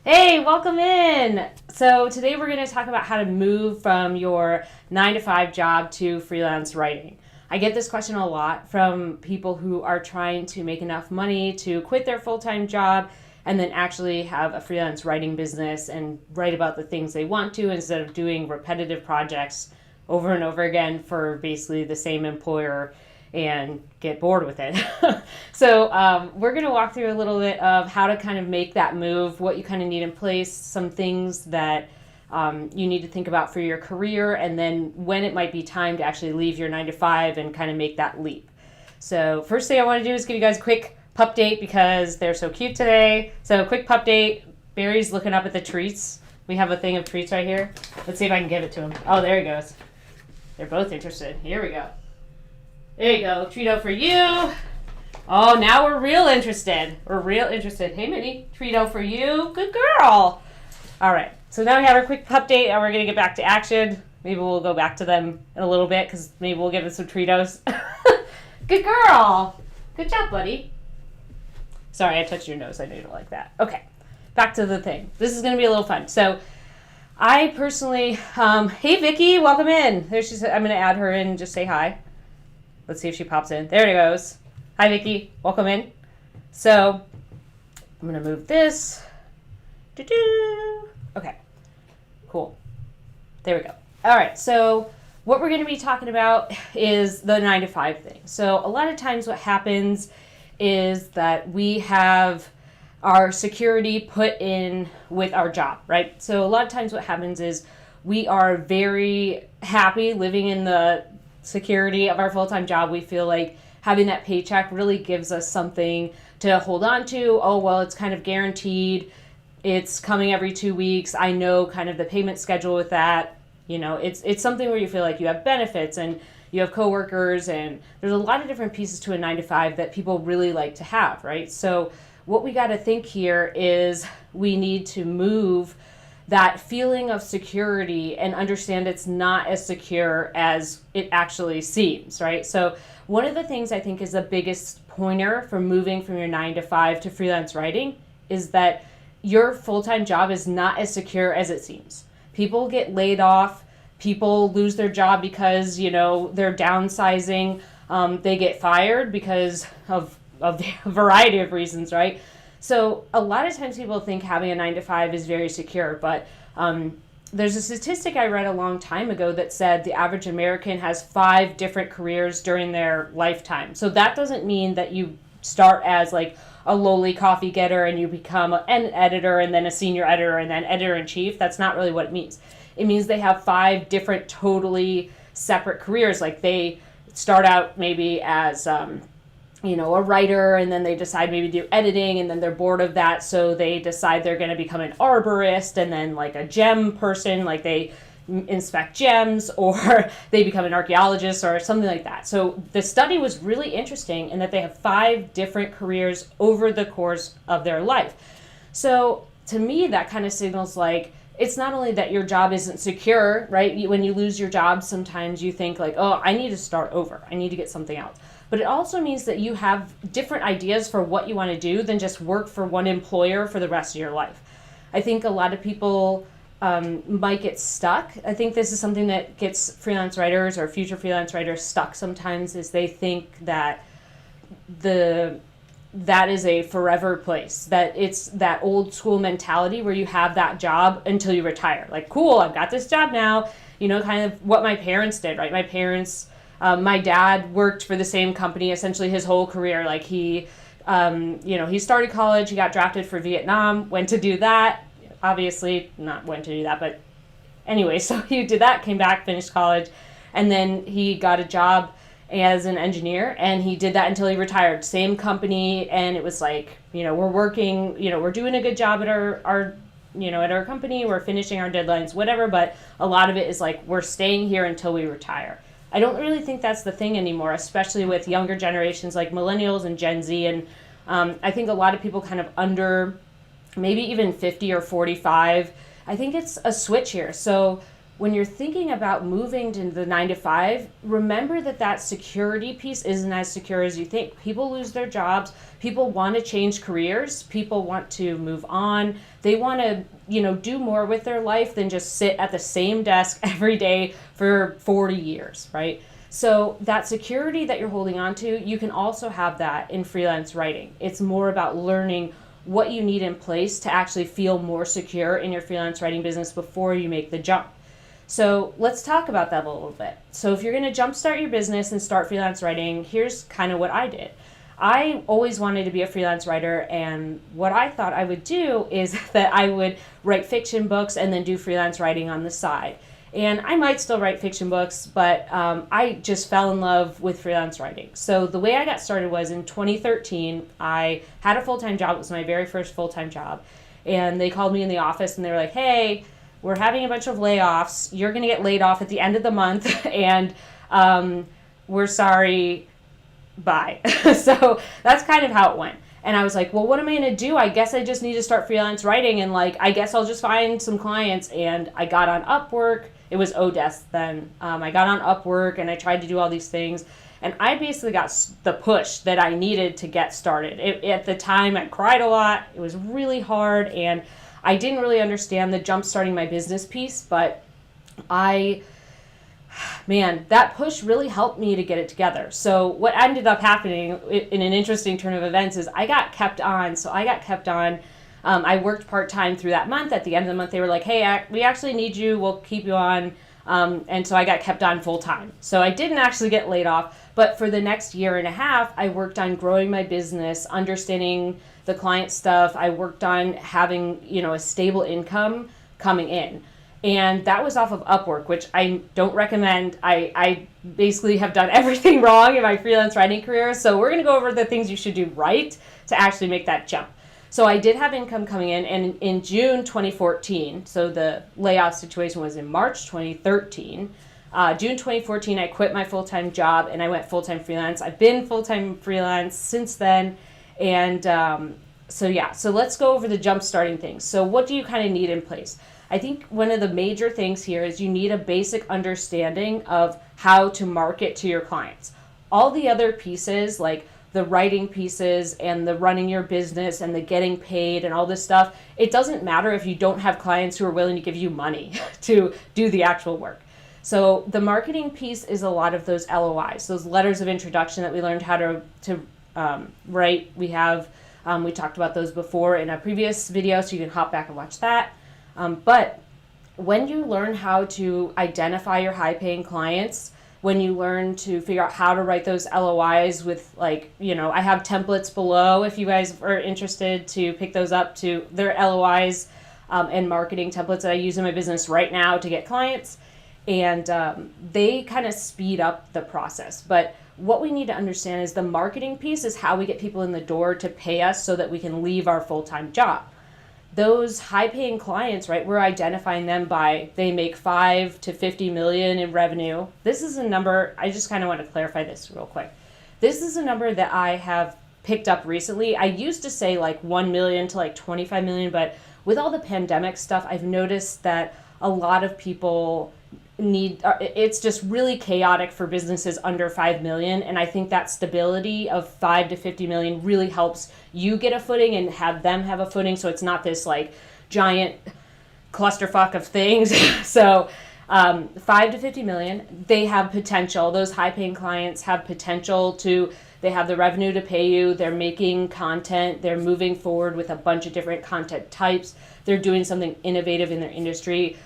Hey, welcome in. So today we're going to talk about how to move from your 9 to 5 job to freelance writing. I get this question a lot from people who are trying to make enough money to quit their full-time job and then actually have a freelance writing business and write about the things they want to instead of doing repetitive projects over and over again for basically the same employer and get bored with it. So we're going to walk through a little bit of how to kind of make that move, what you kind of need in place, some things that you need to think about for your career, and then when it might be time to actually leave your 9 to 5 and kind of make that leap. So first thing I want to do is give you guys a quick pup date because they're so cute today. So quick pup date. Barry's looking up at the treats. We have a thing of treats right here. Let's see if I can give it to him. Oh, there he goes. They're both interested. Here we go. There you go. Treato for you. Oh, now we're real interested. Hey, Minnie. Treato for you. Good girl. All right. So now we have our quick update, and we're going to get back to action. Maybe we'll go back to them in a little bit, because maybe we'll give them some Treatos. Good girl. Good job, buddy. Sorry, I touched your nose. I know you don't like that. Okay. Back to the thing. This is going to be a little fun. So I personally, hey, Vicky, welcome in. There she's. I'm going to add her in and just say hi. Let's see if she pops in. There it goes. Hi, Vicky. Welcome in. So I'm going to move this. Doo-doo. Okay. Cool. There we go. All right. So what we're going to be talking about is the 9 to 5 thing. So a lot of times what happens is that we have our security put in with our job, right? So a lot of times what happens is we are very happy living in the security of our full-time job. We feel like having that paycheck really gives us something to hold on to. Oh, well, it's kind of guaranteed. It's coming every 2 weeks. I know kind of the payment schedule with that. You know, it's something where you feel like you have benefits and you have coworkers, and there's a lot of different pieces to a 9 to 5 that people really like to have, right? So what we got to think here is we need to move that feeling of security and understand it's not as secure as it actually seems, right? So one of the things I think is the biggest pointer for moving from your 9 to 5 to freelance writing is that your full-time job is not as secure as it seems. People get laid off. People lose their job because, they're downsizing. They get fired because of a variety of reasons, right? So a lot of times people think having a 9 to 5 is very secure, but there's a statistic I read a long time ago that said the average American has 5 different careers during their lifetime. So that doesn't mean that you start as like a lowly coffee getter and you become an editor and then a senior editor and then editor-in-chief. That's not really what it means. It means they have 5 different totally separate careers. Like they start out maybe as a writer, and then they decide maybe to do editing, and then they're bored of that, so they decide they're going to become an arborist, and then like a gem person, like they inspect gems, or they become an archaeologist or something like that. So the study was really interesting in that they have 5 different careers over the course of their life. So to me, that kind of signals like it's not only that your job isn't secure, right? When you lose your job, sometimes you think like, oh, I need to start over. I need to get something else. But it also means that you have different ideas for what you want to do than just work for one employer for the rest of your life. I think a lot of people might get stuck. I think this is something that gets freelance writers or future freelance writers stuck sometimes, is they think that that is a forever place, that it's that old school mentality where you have that job until you retire. Like, cool, I've got this job now, kind of what my parents did, right? My dad worked for the same company essentially his whole career. Like he started college, he got drafted for Vietnam, went to do that. Obviously, not went to do that, but anyway, so he did that, came back, finished college, and then he got a job as an engineer, and he did that until he retired. Same company, and it was like, we're working, we're doing a good job at our company, we're finishing our deadlines, whatever, but a lot of it is like, we're staying here until we retire. I don't really think that's the thing anymore, especially with younger generations like millennials and Gen Z. And I think a lot of people kind of under maybe even 50 or 45, I think it's a switch here. So when you're thinking about moving to the 9 to 5, remember that security piece isn't as secure as you think. People lose their jobs. People want to change careers. People want to move on. They want to, do more with their life than just sit at the same desk every day for 40 years, right? So that security that you're holding on to, you can also have that in freelance writing. It's more about learning what you need in place to actually feel more secure in your freelance writing business before you make the jump. So let's talk about that a little bit. So if you're going to jumpstart your business and start freelance writing, here's kind of what I did. I always wanted to be a freelance writer, and what I thought I would do is that I would write fiction books and then do freelance writing on the side. And I might still write fiction books, but I just fell in love with freelance writing. So the way I got started was in 2013, I had a full-time job. It was my very first full-time job. And they called me in the office and they were like, hey, we're having a bunch of layoffs. You're going to get laid off at the end of the month, and we're sorry, bye. So that's kind of how it went. And I was like, well, what am I going to do? I guess I just need to start freelance writing, and I guess I'll just find some clients. And I got on Upwork. It was Odesk then. I got on Upwork, and I tried to do all these things. And I basically got the push that I needed to get started. At the time, I cried a lot. It was really hard, and I didn't really understand the jump starting my business piece, but that push really helped me to get it together. So what ended up happening in an interesting turn of events is I got kept on. I worked part-time through that month. At the end of the month, they were like, hey, we actually need you. We'll keep you on. And so I got kept on full-time. So I didn't actually get laid off. But for the next year and a half, I worked on growing my business, understanding the client stuff. I worked on having, a stable income coming in. And that was off of Upwork, which I don't recommend. I basically have done everything wrong in my freelance writing career. So we're going to go over the things you should do right to actually make that jump. So I did have income coming in, and in June 2014, so the layoff situation was in March 2013, June 2014, I quit my full-time job and I went full-time freelance. I've been full-time freelance since then. And so let's go over the jump starting things. So what do you kind of need in place? I think one of the major things here is you need a basic understanding of how to market to your clients. All the other pieces, like the writing pieces and the running your business and the getting paid and all this stuff, it doesn't matter if you don't have clients who are willing to give you money to do the actual work. So the marketing piece is a lot of those LOIs, those letters of introduction that we learned how to write. We talked about those before in a previous video, so you can hop back and watch that. But when you learn how to identify your high-paying clients, when you learn to figure out how to write those LOIs with I have templates below if you guys are interested to pick those up to their LOIs and marketing templates that I use in my business right now to get clients. And they kind of speed up the process. But what we need to understand is the marketing piece is how we get people in the door to pay us so that we can leave our full-time job. Those high-paying clients, right, we're identifying them by they make 5 to 50 million in revenue. This is a number, I just kind of want to clarify this real quick. This is a number that I have picked up recently. I used to say 1 million to 25 million, but with all the pandemic stuff, I've noticed that a lot of people it's just really chaotic for businesses under 5 million. And I think that stability of 5 to 50 million really helps you get a footing and have them have a footing. So it's not this giant clusterfuck of things. So 5 to 50 million, they have potential. Those high paying clients have potential they have the revenue to pay you. They're making content. They're moving forward with a bunch of different content types. They're doing something innovative in their industry.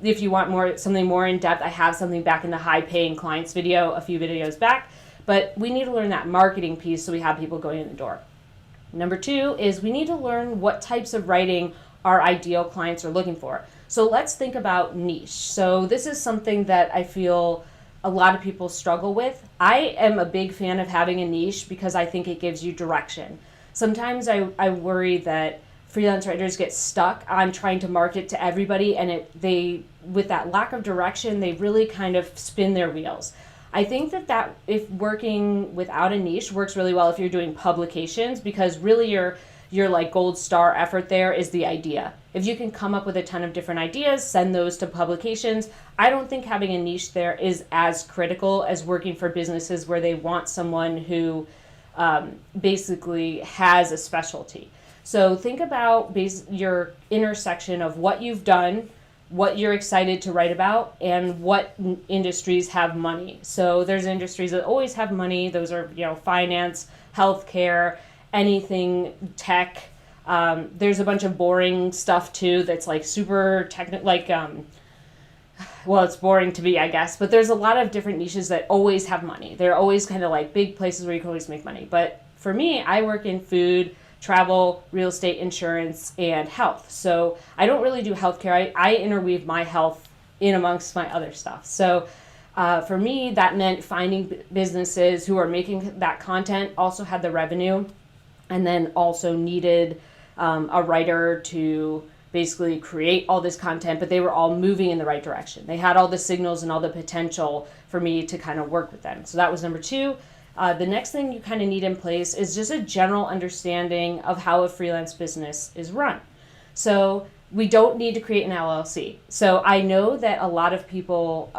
If you want something more in depth, I have something back in the high paying clients video, a few videos back. But we need to learn that marketing piece so we have people going in the door. Number 2 is we need to learn what types of writing our ideal clients are looking for. So let's think about niche. So this is something that I feel a lot of people struggle with. I am a big fan of having a niche because I think it gives you direction. Sometimes I worry that freelance writers get stuck on trying to market to everybody, and with that lack of direction, they really kind of spin their wheels. I think that if working without a niche works really well if you're doing publications, because really your like gold star effort there is the idea. If you can come up with a ton of different ideas, send those to publications, I don't think having a niche there is as critical as working for businesses where they want someone who basically has a specialty. So think about your intersection of what you've done, what you're excited to write about, and what industries have money. So there's industries that always have money. Those are, finance, healthcare, anything tech. There's a bunch of boring stuff too that's like super technical, like, well, it's boring to me, I guess, but there's a lot of different niches that always have money. They're always kind of like big places where you can always make money. But for me, I work in food, travel, real estate, insurance, and health. So I don't really do healthcare. I interweave my health in amongst my other stuff. So for me, that meant finding businesses who are making that content, also had the revenue, and then also needed a writer to basically create all this content, but they were all moving in the right direction. They had all the signals and all the potential for me to kind of work with them. So that was number two. The next thing you kind of need in place is just a general understanding of how a freelance business is run. So we don't need to create an LLC. So I know that a lot of people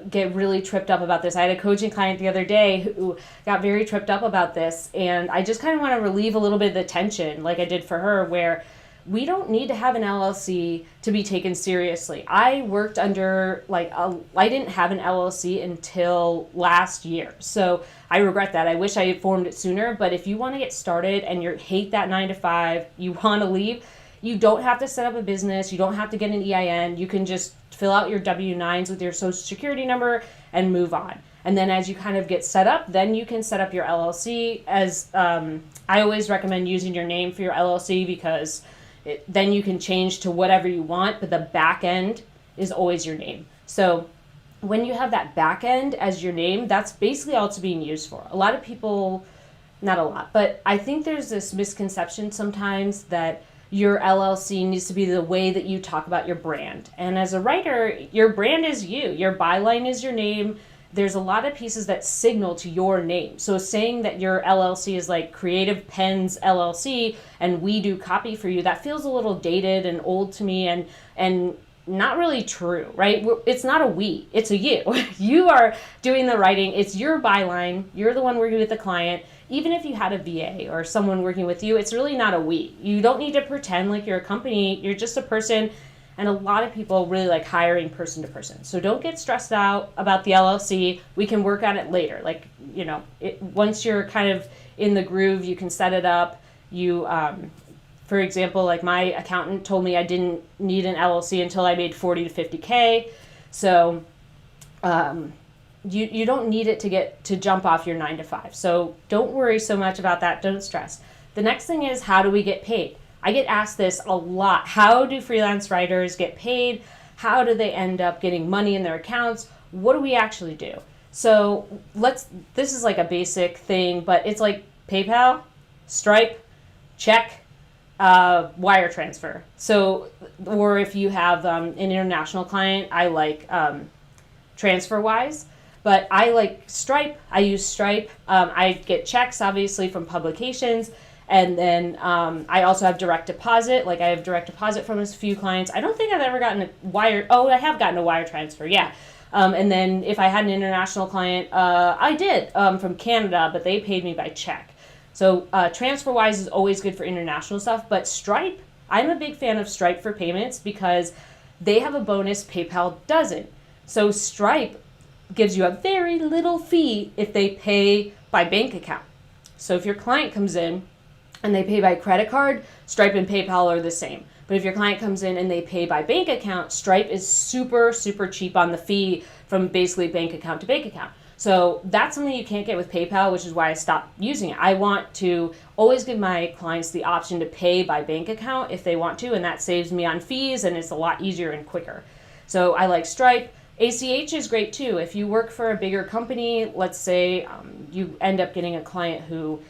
get really tripped up about this. I had a coaching client the other day who got very tripped up about this, and I just kind of want to relieve a little bit of the tension like I did for her, where we don't need to have an LLC to be taken seriously. I worked under, I didn't have an LLC until last year. So I regret that. I wish I had formed it sooner. But if you want to get started and you hate that 9 to 5, you want to leave, you don't have to set up a business. You don't have to get an EIN. You can just fill out your W-9s with your social security number and move on. And then as you kind of get set up, then you can set up your LLC. As I always recommend using your name for your LLC, because then you can change to whatever you want, but the back end is always your name. So when you have that back end as your name, that's basically all it's being used for. A lot of people, not a lot, but I think there's this misconception sometimes that your LLC needs to be the way that you talk about your brand. And as a writer, your brand is you. Your byline is your name. There's a lot of pieces that signal to your name. So saying that your LLC is like Creative Pens LLC and we do copy for you, that feels a little dated and old to me and not really true, right? It's not a we, it's a you. You are doing the writing. It's your byline. You're the one working with the client. Even if you had a VA or someone working with you, it's really not a we. You don't need to pretend like you're a company. You're just a person. And a lot of people really like hiring person to person. So don't get stressed out about the LLC. We can work on it later. Once you're kind of in the groove, you can set it up. For example, like my accountant told me I didn't need an LLC until I made 40 to 50K. So you don't need it to jump off your 9 to 5. So don't worry so much about that. Don't stress. The next thing is, how do we get paid? I get asked this a lot. How do freelance writers get paid? How do they end up getting money in their accounts? What do we actually do? So this is like a basic thing, but it's like PayPal, Stripe, check, wire transfer. So, or if you have an international client, I like TransferWise, but I like Stripe. I use Stripe. I get checks, obviously, from publications. And then I also have direct deposit. Like I have direct deposit from a few clients. I don't think I've ever gotten a wire. Oh, I have gotten a wire transfer. Yeah. And then if I had an international client, I did from Canada, but they paid me by check. So TransferWise is always good for international stuff. But Stripe, I'm a big fan of Stripe for payments because they have a bonus PayPal doesn't. So Stripe gives you a very little fee if they pay by bank account. So if your client comes in and they pay by credit card, Stripe and PayPal are the same. But if your client comes in and they pay by bank account, Stripe is super, super cheap on the fee from basically bank account to bank account. So that's something you can't get with PayPal, which is why I stopped using it. I want to always give my clients the option to pay by bank account if they want to, and that saves me on fees and it's a lot easier and quicker. So I like Stripe. ACH is great too. If you work for a bigger company, let's say you end up getting a client who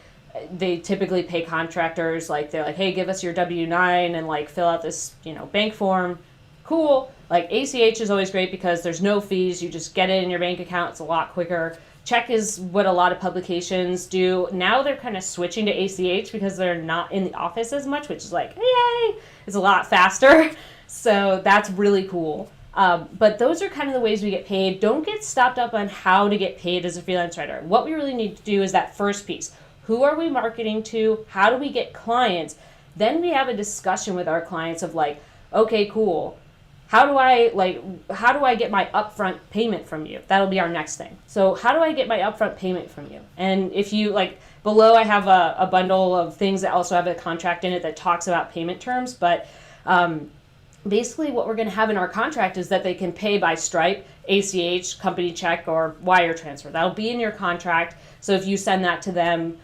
they typically pay contractors, like they're like, hey, give us your W-9 and like fill out this, bank form. Cool. Like ACH is always great because there's no fees. You just get it in your bank account. It's a lot quicker Check is what a lot of publications do. Now they're kind of switching to ACH because they're not in the office as much, which is like, yay, it's a lot faster. So that's really cool. But those are kind of the ways we get paid. Don't get stopped up on how to get paid as a freelance writer. What we really need to do is that first piece. Who are we marketing to? How do we get clients? Then we have a discussion with our clients of like, okay, cool. How do I get my upfront payment from you? That'll be our next thing. So how do I get my upfront payment from you? And if you like, below I have a bundle of things that also have a contract in it that talks about payment terms. But basically what we're going to have in our contract is that they can pay by Stripe, ACH, company check, or wire transfer. That'll be in your contract. So if you send that to them,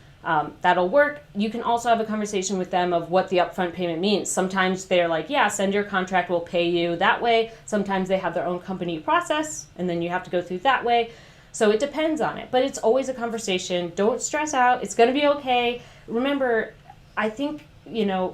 that'll work. You can also have a conversation with them of what the upfront payment means. Sometimes they're like, yeah, send your contract, we'll pay you that way. Sometimes they have their own company process, and then you have to go through that way. So it depends on it, but it's always a conversation. Don't stress out. It's going to be okay. Remember, I think,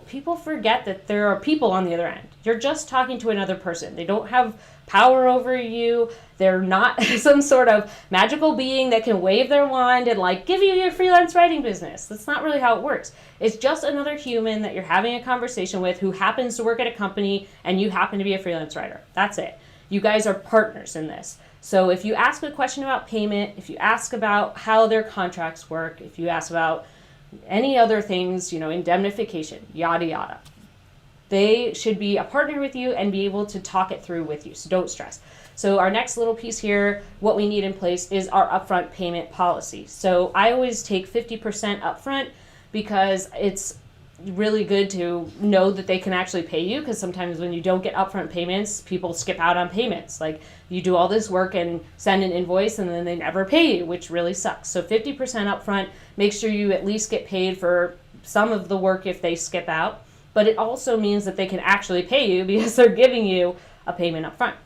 people forget that there are people on the other end. You're just talking to another person. They don't have power over you. They're not some sort of magical being that can wave their wand and like give you your freelance writing business. That's not really how it works. It's just another human that you're having a conversation with who happens to work at a company and you happen to be a freelance writer. That's it. You guys are partners in this. So if you ask a question about payment, if you ask about how their contracts work, if you ask about any other things, indemnification, yada, yada, they should be a partner with you and be able to talk it through with you. So don't stress. So our next little piece here, what we need in place is our upfront payment policy. So I always take 50% upfront because it's really good to know that they can actually pay you, because sometimes when you don't get upfront payments, people skip out on payments. Like you do all this work and send an invoice and then they never pay you, which really sucks. So 50% upfront, make sure you at least get paid for some of the work if they skip out. But it also means that they can actually pay you because they're giving you a payment up front.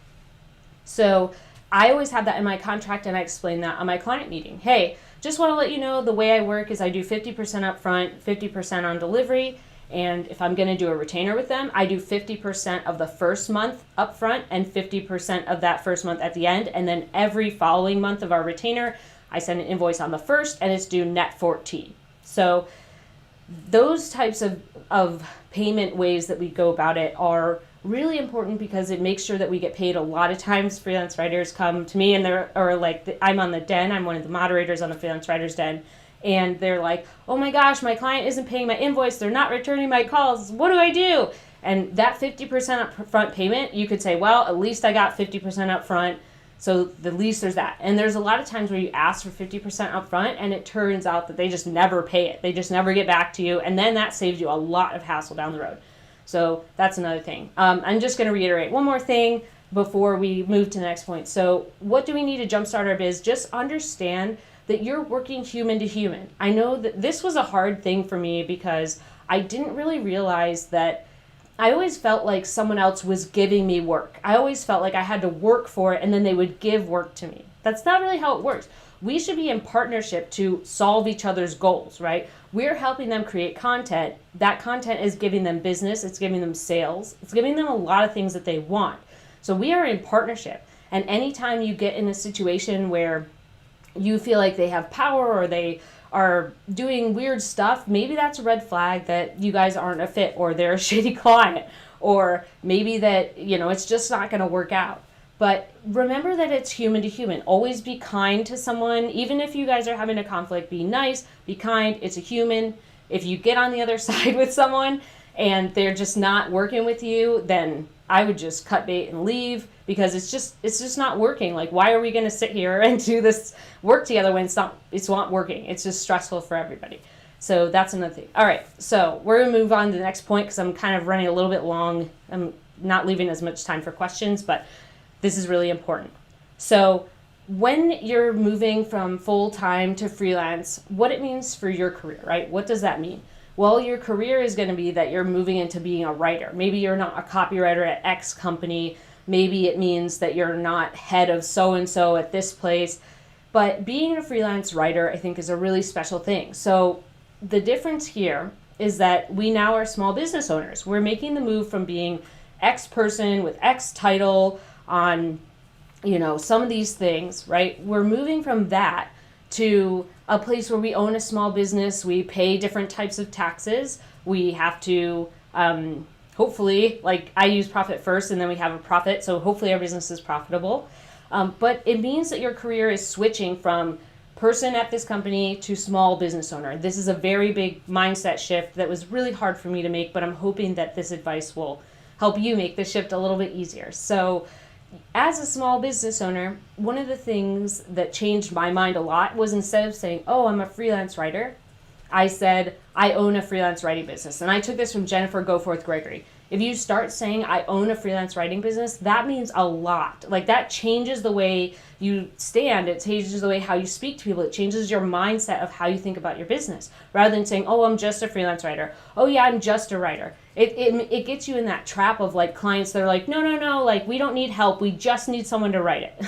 So I always have that in my contract, and I explain that on my client meeting. Hey, just want to let you know the way I work is I do 50% up front, 50% on delivery, and if I'm going to do a retainer with them, I do 50% of the first month up front and 50% of that first month at the end, and then every following month of our retainer, I send an invoice on the first, and it's due net 14. So those types of payment ways that we go about it are really important because it makes sure that we get paid. A lot of times freelance writers come to me and I'm on the den, I'm one of the moderators on the Freelance Writers Den, and they're like, oh my gosh, my client isn't paying my invoice, they're not returning my calls, what do I do? And that 50% upfront payment, you could say, well, at least I got 50% upfront, so at least there's that. And there's a lot of times where you ask for 50% upfront and it turns out that they just never pay it. They just never get back to you. And then that saves you a lot of hassle down the road. So that's another thing. I'm just going to reiterate one more thing before we move to the next point. So what do we need to jumpstart our biz? Just understand that you're working human to human. I know that this was a hard thing for me because I didn't really realize that I always felt like someone else was giving me work. I always felt like I had to work for it and then they would give work to me. That's not really how it works. We should be in partnership to solve each other's goals, right? We're helping them create content. That content is giving them business. It's giving them sales. It's giving them a lot of things that they want. So we are in partnership. And anytime you get in a situation where you feel like they have power or they are doing weird stuff, maybe that's a red flag that you guys aren't a fit or they're a shitty client, or maybe that, it's just not going to work out. But remember that it's human to human. Always be kind to someone. Even if you guys are having a conflict, be nice, be kind. It's a human. If you get on the other side with someone and they're just not working with you, then I would just cut bait and leave, because it's just not working. Like, why are we going to sit here and do this work together when it's not working? It's just stressful for everybody. So that's another thing. All right, so we're going to move on to the next point because I'm kind of running a little bit long. I'm not leaving as much time for questions, but this is really important. So when you're moving from full-time to freelance, what it means for your career, right? What does that mean? Well, your career is going to be that you're moving into being a writer. Maybe you're not a copywriter at X company. Maybe it means that you're not head of so-and-so at this place. But being a freelance writer, I think, is a really special thing. So the difference here is that we now are small business owners. We're making the move from being X person with X title on, some of these things, right? We're moving from that to a place where we own a small business, we pay different types of taxes, we have to hopefully, like I use profit first and then we have a profit, so hopefully our business is profitable. But it means that your career is switching from person at this company to small business owner. This is a very big mindset shift that was really hard for me to make, but I'm hoping that this advice will help you make the shift a little bit easier. So as a small business owner, one of the things that changed my mind a lot was instead of saying, oh, I'm a freelance writer, I said, I own a freelance writing business. And I took this from Jennifer Goforth Gregory. If you start saying, I own a freelance writing business, that means a lot. Like that changes the way you stand. It changes the way how you speak to people. It changes your mindset of how you think about your business. Rather than saying, oh, I'm just a freelance writer. Oh yeah, I'm just a writer. It gets you in that trap of like clients that are like, no, like we don't need help. We just need someone to write it.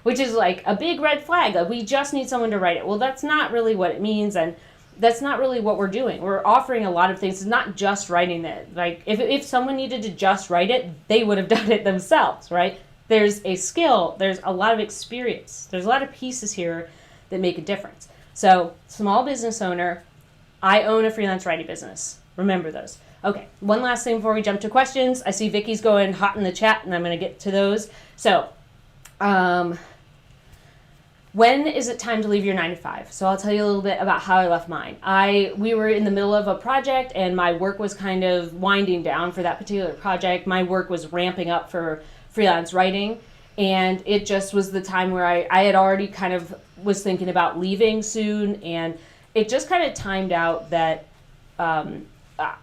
Which is like a big red flag. Like we just need someone to write it. Well, that's not really what it means. And that's not really what we're doing. We're offering a lot of things. It's not just writing it. Like if someone needed to just write it, they would have done it themselves, right? There's a skill, there's a lot of experience. There's a lot of pieces here that make a difference. So, small business owner, I own a freelance writing business. Remember those. Okay, one last thing before we jump to questions. I see Vicky's going hot in the chat and I'm going to get to those. So, when is it time to leave your 9-to-5? So I'll tell you a little bit about how I left mine. We were in the middle of a project and my work was kind of winding down for that particular project. My work was ramping up for freelance writing, and it just was the time where I had already kind of was thinking about leaving soon, and it just kind of timed out that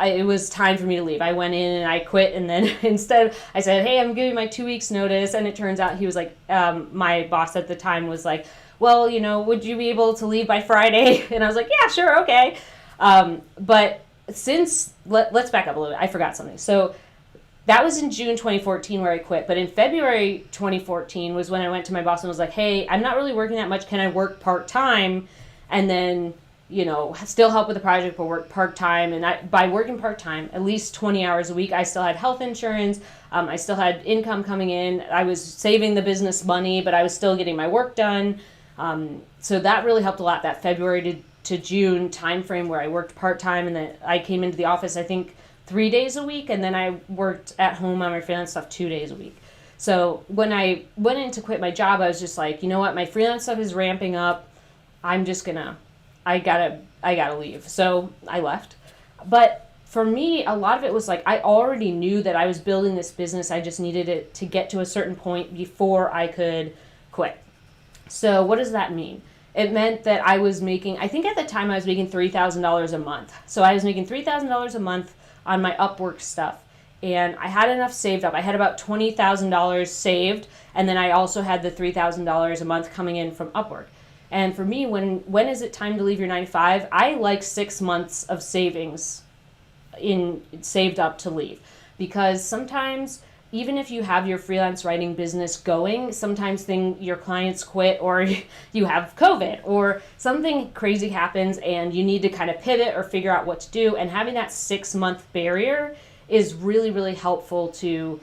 it was time for me to leave. I went in and I quit, and then instead I said, hey, I'm giving my 2 weeks notice, and it turns out he was like, my boss at the time was like, well, would you be able to leave by Friday? And I was like, yeah, sure, okay. But since, let's back up a little bit. I forgot something. So that was in June 2014 where I quit. But in February 2014 was when I went to my boss and was like, hey, I'm not really working that much. Can I work part-time? And then, still help with the project, but work part-time. And by working part-time, at least 20 hours a week, I still had health insurance. I still had income coming in. I was saving the business money, but I was still getting my work done. So that really helped a lot, that February to June timeframe where I worked part-time, and then I came into the office, I think, 3 days a week, and then I worked at home on my freelance stuff 2 days a week. So when I went in to quit my job, I was just like, you know what, my freelance stuff is ramping up. I gotta leave. So I left. But for me, a lot of it was like, I already knew that I was building this business. I just needed it to get to a certain point before I could quit. So what does that mean? It meant that I was making, I think at the time I was making $3,000 a month. So I was making $3,000 a month on my Upwork stuff. And I had enough saved up. I had about $20,000 saved. And then I also had the $3,000 a month coming in from Upwork. And for me, when is it time to leave your 9-to-5? I like 6 months of savings saved up to leave. Because sometimes, even if you have your freelance writing business going, sometimes your clients quit, or you have COVID, or something crazy happens and you need to kind of pivot or figure out what to do. And having that 6-month barrier is really, really helpful to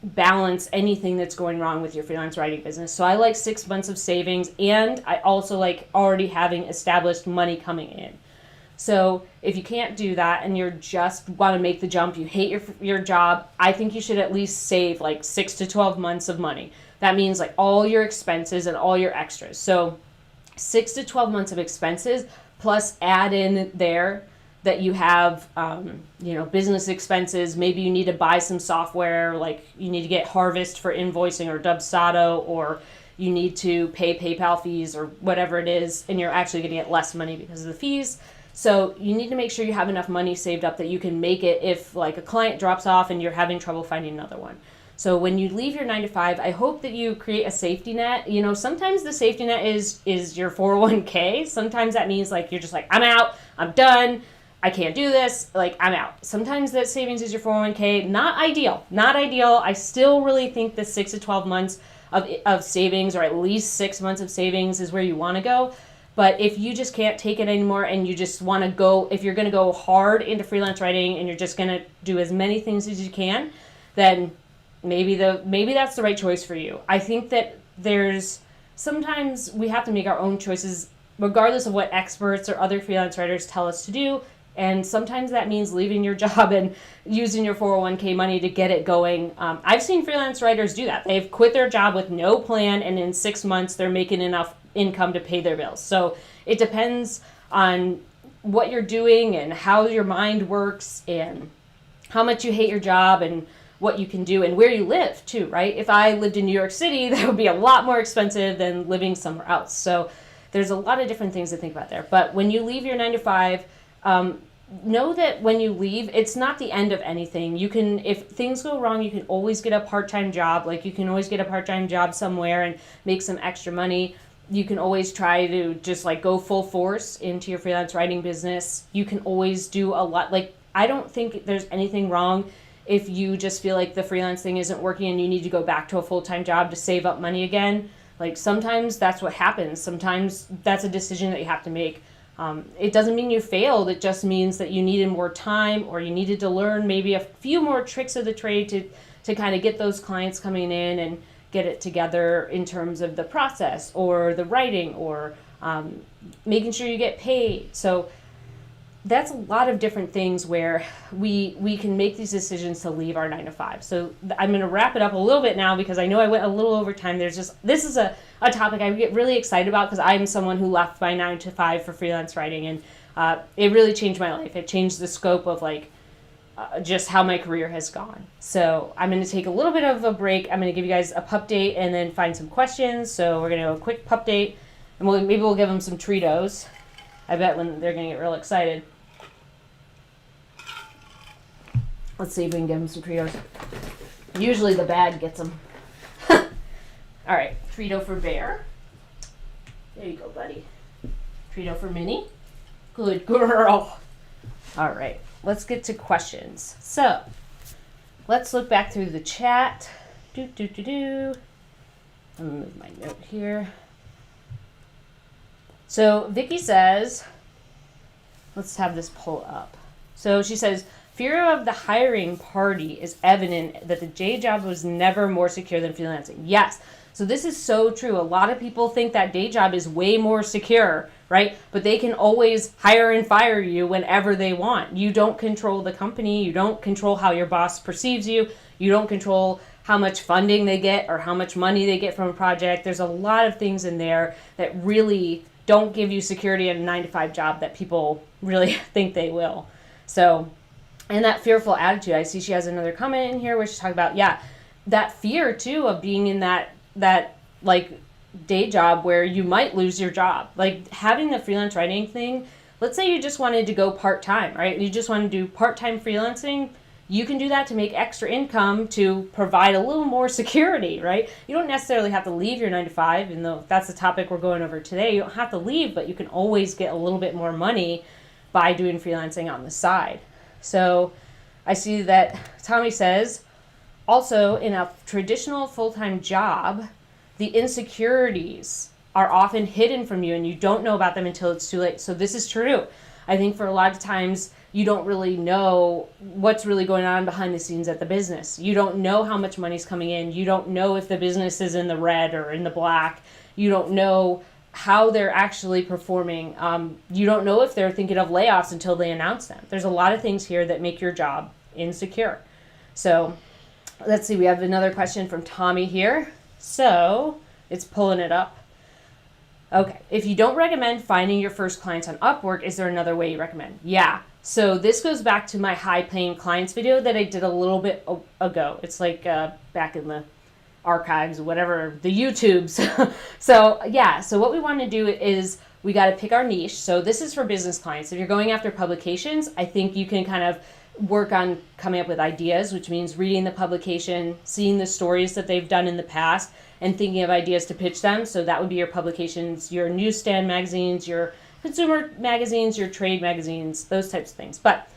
balance anything that's going wrong with your freelance writing business. So I like 6 months of savings, and I also like already having established money coming in. So if you can't do that and you're just want to make the jump, you hate your job, I think you should at least save like 6 to 12 months of money. That means like all your expenses and all your extras. So 6 to 12 months of expenses, plus add in there that you have, business expenses. Maybe you need to buy some software, like you need to get Harvest for invoicing or Dubsado, or you need to pay PayPal fees or whatever it is, and you're actually going to get less money because of the fees. So you need to make sure you have enough money saved up that you can make it if like a client drops off and you're having trouble finding another one. So when you leave your 9-to-5, I hope that you create a safety net. Sometimes the safety net is your 401k. Sometimes that means like you're just like, I'm out, I'm done, I can't do this, like I'm out. Sometimes that savings is your 401k. Not ideal. I still really think the 6 to 12 months of savings, or at least 6 months of savings, is where you want to go. But if you just can't take it anymore and you just want to go, if you're going to go hard into freelance writing and you're just going to do as many things as you can, then maybe that's the right choice for you. I think that sometimes we have to make our own choices regardless of what experts or other freelance writers tell us to do. And sometimes that means leaving your job and using your 401k money to get it going. I've seen freelance writers do that. They've quit their job with no plan, and in 6 months they're making enough income to pay their bills. So it depends on what you're doing and how your mind works and how much you hate your job and what you can do and where you live too, right? If I lived in New York City, that would be a lot more expensive than living somewhere else. So there's a lot of different things to think about there. But when you leave your 9 to 5, know that when you leave, it's not the end of anything. You can, if things go wrong, you can always get a part-time job. Like you can always get a part-time job somewhere and make some extra money. You can always try to just like go full force into your freelance writing business. You can always do a lot. Like, I don't think there's anything wrong if you just feel like the freelance thing isn't working and you need to go back to a full-time job to save up money again. Like sometimes that's what happens. Sometimes that's a decision that you have to make. It doesn't mean you failed. It just means that you needed more time, or you needed to learn maybe a few more tricks of the trade to kind of get those clients coming in and get it together in terms of the process or the writing or making sure you get paid. So that's a lot of different things where we can make these decisions to leave our 9 to 5. So I'm going to wrap it up a little bit now because I know I went a little over time. This is a topic I get really excited about because I'm someone who left my 9 to 5 for freelance writing, and it really changed my life. It changed the scope of just how my career has gone. So I'm going to take a little bit of a break. I'm going to give you guys a pup date and then find some questions. So we're going to do a quick pup date, and maybe we'll give them some Treatos. I bet when they're going to get real excited. Let's see if we can give them some Treatos. Usually the bag gets them. All right, Treato for Bear. There you go, buddy. Treato for Minnie. Good girl. All right, let's get to questions. So let's look back through the chat. I'm gonna move my note here. So Vicky says, let's have this pull up. So she says, fear of the hiring party is evident that the day job was never more secure than freelancing. Yes. So this is so true. A lot of people think that day job is way more secure, right? But they can always hire and fire you whenever they want. You don't control the company. You don't control how your boss perceives you. You don't control how much funding they get or how much money they get from a project. There's a lot of things in there that really don't give you security in a 9 to 5 job that people really think they will. So, and that fearful attitude, I see she has another comment in here where she's talking about, that fear too of being in that like day job where you might lose your job. Like having the freelance writing thing, let's say you just wanted to go part-time, right? You just want to do part-time freelancing. You can do that to make extra income to provide a little more security, right? You don't necessarily have to leave your 9 to 5, even though that's the topic we're going over today. You don't have to leave, but you can always get a little bit more money by doing freelancing on the side. So I see that Tommy says, also in a traditional full-time job, the insecurities are often hidden from you and you don't know about them until it's too late. So this is true. I think for a lot of times you don't really know what's really going on behind the scenes at the business. You don't know how much money's coming in. You don't know if the business is in the red or in the black. You don't know how they're actually performing. You don't know if they're thinking of layoffs until they announce them. There's a lot of things here that make your job insecure. So let's see, we have another question from Tommy here. So it's pulling it up. Okay, if you don't recommend finding your first clients on Upwork, is there another way you recommend? Yeah, so this goes back to my high paying clients video that I did a little bit ago. It's like back in the archives, whatever, the YouTubes. So what we want to do is we got to pick our niche. So this is for business clients. If you're going after publications, I think you can kind of work on coming up with ideas, which means reading the publication, seeing the stories that they've done in the past, and thinking of ideas to pitch them. So that would be your publications, your newsstand magazines, your consumer magazines, your trade magazines, those types of things. But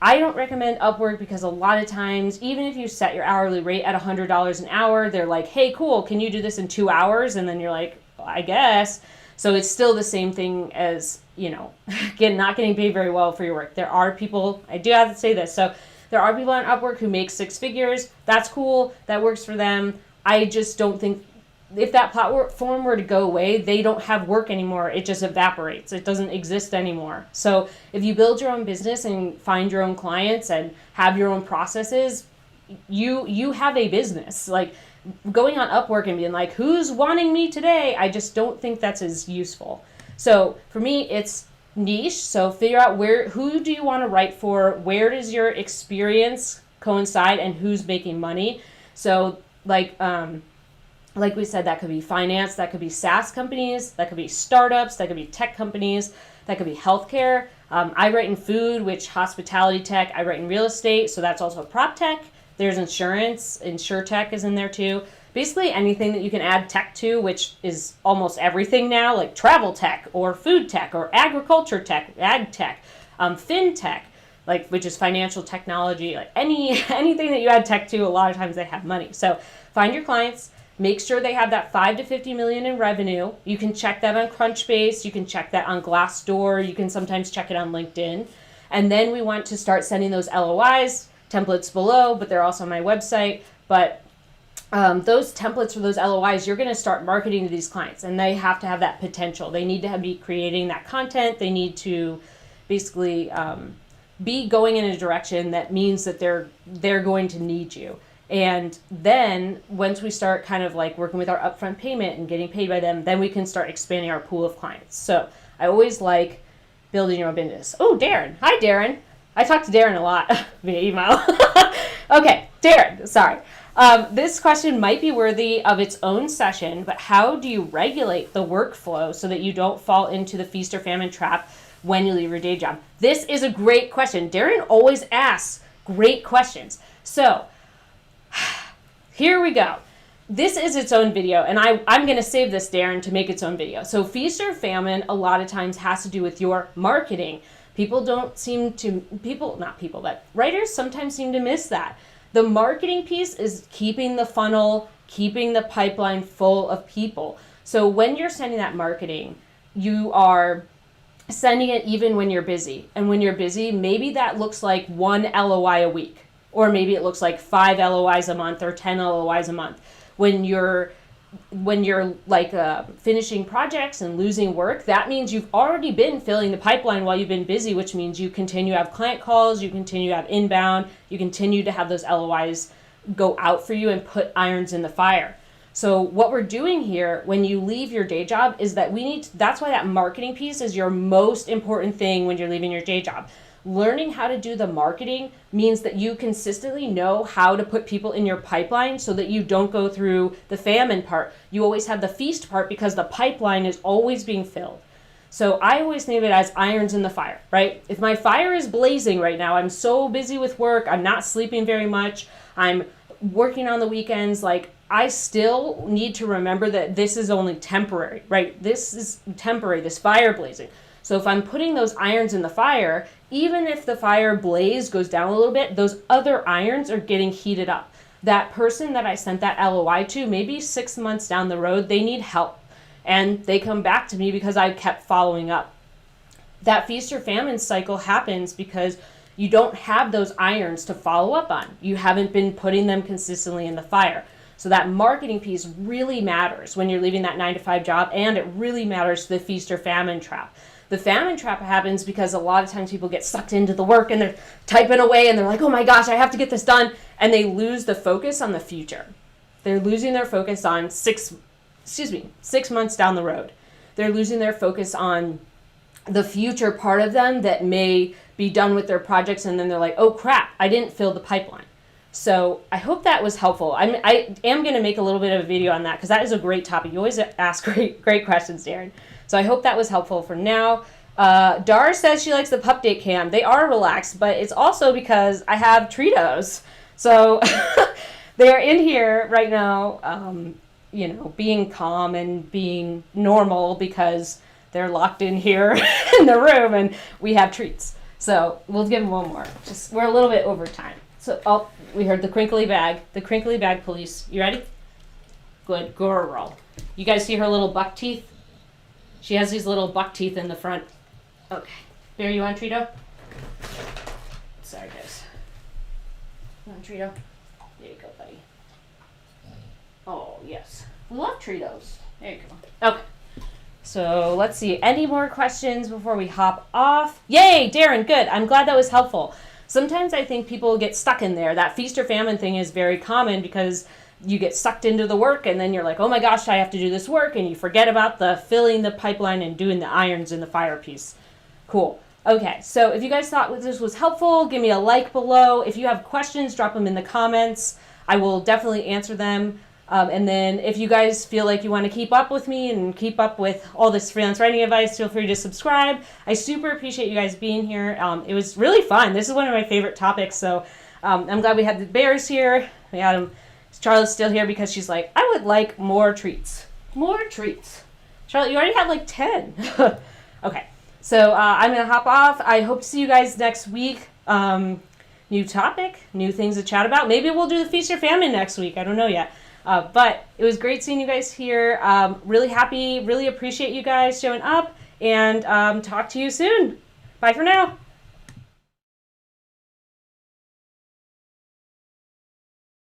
I don't recommend Upwork because a lot of times, even if you set your hourly rate at $100 an hour, they're like, hey, cool, can you do this in 2 hours? And then you're like, well, I guess. So it's still the same thing as, not getting paid very well for your work. There are people, I do have to say this, so there are people on Upwork who make 6 figures. That's cool. That works for them. I just don't think if that platform were to go away, they don't have work anymore. It just evaporates. It doesn't exist anymore. So if you build your own business and find your own clients and have your own processes, you have a business. Like going on Upwork and being like, who's wanting me today? I just don't think that's as useful. So for me, it's niche. So figure out who do you want to write for? Where does your experience coincide and who's making money? So like we said, that could be finance, that could be SaaS companies, that could be startups, that could be tech companies, that could be healthcare. I write in food, which hospitality tech. I write in real estate, so that's also prop tech. There's insurance, insurtech is in there too. Basically anything that you can add tech to, which is almost everything now, like travel tech or food tech or agriculture tech, ag tech, fintech, like which is financial technology. Like anything that you add tech to, a lot of times they have money. So find your clients. Make sure they have that 5 to 50 million in revenue. You can check that on Crunchbase. You can check that on Glassdoor. You can sometimes check it on LinkedIn. And then we want to start sending those LOIs, templates below, but they're also on my website. But those templates for those LOIs, you're going to start marketing to these clients, and they have to have that potential. They need to be creating that content. They need to basically be going in a direction that means that they're going to need you. And then once we start kind of like working with our upfront payment and getting paid by them, then we can start expanding our pool of clients. So I always like building your own business. Oh, Darren. Hi, Darren. I talk to Darren a lot via email. Okay, Darren, sorry. This question might be worthy of its own session, but how do you regulate the workflow so that you don't fall into the feast or famine trap when you leave your day job? This is a great question. Darren always asks great questions. So here we go. This is its own video, and I'm going to save this, Darren, to make its own video. So feast or famine a lot of times has to do with your marketing. Writers sometimes seem to miss that. The marketing piece is keeping the funnel, keeping the pipeline full of people. So when you're sending that marketing, you are sending it even when you're busy. And when you're busy, maybe that looks like 1 LOI a week. Or maybe it looks like 5 LOIs a month or 10 LOIs a month. When you're like finishing projects and losing work, that means you've already been filling the pipeline while you've been busy, which means you continue to have client calls, you continue to have inbound, you continue to have those LOIs go out for you and put irons in the fire. So what we're doing here when you leave your day job is that that's why that marketing piece is your most important thing when you're leaving your day job. Learning how to do the marketing means that you consistently know how to put people in your pipeline so that you don't go through the famine part. You always have the feast part because the pipeline is always being filled. So I always think of it as irons in the fire, right? If my fire is blazing right now, I'm so busy with work, I'm not sleeping very much, I'm working on the weekends, like I still need to remember that this is only temporary, right? This is temporary, this fire blazing. So if I'm putting those irons in the fire, even if the fire blaze goes down a little bit, those other irons are getting heated up. That person that I sent that LOI to, maybe 6 months down the road, they need help. And they come back to me because I kept following up. That feast or famine cycle happens because you don't have those irons to follow up on. You haven't been putting them consistently in the fire. So that marketing piece really matters when you're leaving that 9-to-5 job, and it really matters to the feast or famine trap. The famine trap happens because a lot of times people get sucked into the work and they're typing away and they're like, oh my gosh, I have to get this done. And they lose the focus on the future. They're losing their focus on 6 months down the road. They're losing their focus on the future part of them that may be done with their projects. And then they're like, oh crap, I didn't fill the pipeline. So I hope that was helpful. I am going to make a little bit of a video on that because that is a great topic. You always ask great questions, Darren. So I hope that was helpful for now. Dar says she likes the pup date cam. They are relaxed, but it's also because I have Tritos. So they're in here right now, being calm and being normal because they're locked in here in the room and we have treats. So we'll give them one more. We're a little bit over time. So we heard the crinkly bag police. You ready? Good girl. You guys see her little buck teeth? She has these little buck teeth in the front. Okay. Bear, you want Trito? Sorry, guys. You want Trito? There you go, buddy. Oh, yes. We love Cheetos. There you go. Okay. So let's see. Any more questions before we hop off? Yay, Darren, good. I'm glad that was helpful. Sometimes I think people get stuck in there. That feast or famine thing is very common because you get sucked into the work and then you're like, oh my gosh, I have to do this work, and you forget about the filling the pipeline and doing the irons in the fire piece. Cool. Okay, so if you guys thought this was helpful, give me a like below. If you have questions, drop them in the comments. I will definitely answer them. And then if you guys feel like you want to keep up with me and keep up with all this freelance writing advice, feel free to subscribe. I super appreciate you guys being here. It was really fun. This is one of my favorite topics. So I'm glad we had the bears here. We had them. Charlotte's still here because she's like, I would like more treats. More treats. Charlotte, you already had like 10. Okay. So I'm going to hop off. I hope to see you guys next week. New topic, new things to chat about. Maybe we'll do the feast or famine next week. I don't know yet. But it was great seeing you guys here. Really happy, really appreciate you guys showing up, and talk to you soon. Bye for now.